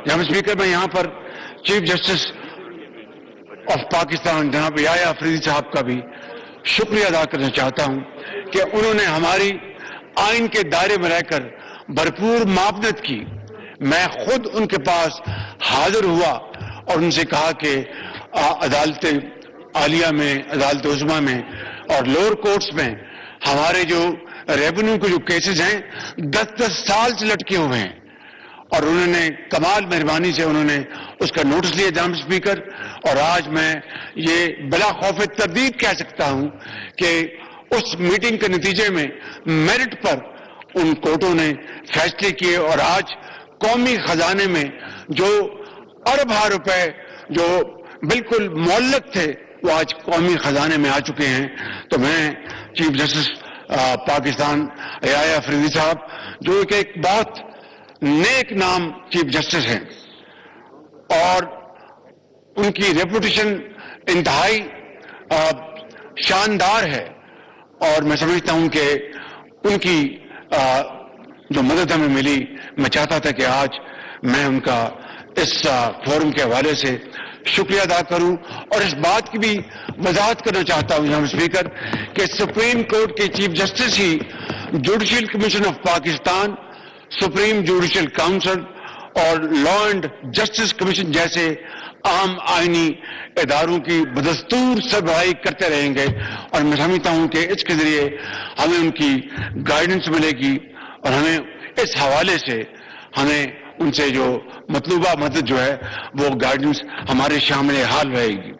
جناب اسپیکر، میں یہاں پر چیف جسٹس آف پاکستان جناب یحییٰ افریدی صاحب کا بھی شکریہ ادا کرنا چاہتا ہوں کہ انہوں نے ہماری آئین کے دائرے میں رہ کر بھرپور معاونت کی. میں خود ان کے پاس حاضر ہوا اور ان سے کہا کہ عدالت عالیہ میں، عدالت عظمیٰ میں اور لوور کورٹس میں ہمارے جو ریونیو کے جو کیسز ہیں 10 سال سے لٹکے ہوئے ہیں، اور انہوں نے کمال مہربانی سے انہوں نے اس کا نوٹس لیا جناب اسپیکر. اور آج میں یہ بلا خوف تردید کہہ سکتا ہوں کہ اس میٹنگ کے نتیجے میں میرٹ پر ان کورٹوں نے فیصلے کیے، اور آج قومی خزانے میں جو اربوں روپے جو بالکل معلق تھے وہ آج قومی خزانے میں آ چکے ہیں. تو میں چیف جسٹس پاکستان یحییٰ افریدی صاحب جو کہ ایک بہت نیک نام چیف جسٹس ہیں اور ان کی ریپوٹیشن انتہائی شاندار ہے، اور میں سمجھتا ہوں کہ ان کی جو مدد ہمیں ملی، میں چاہتا تھا کہ آج میں ان کا اس فورم کے حوالے سے شکریہ ادا کروں، اور اس بات کی بھی وضاحت کرنا چاہتا ہوں جناب اسپیکر کہ سپریم کورٹ کے chief justice he judicial commission of Pakistan, supreme judicial council اور لا اینڈ جسٹس کمیشن جیسے اہم آئینی اداروں کی بدستور سربراہی کرتے رہیں گے، اور میں سمجھتا ہوں کہ اس کے ذریعے ہمیں ان کی گائیڈنس ملے گی، اور ہمیں اس حوالے سے ہمیں ان سے جو مطلوبہ مدد جو ہے وہ گائیڈنس ہمارے شامل حال رہے گی.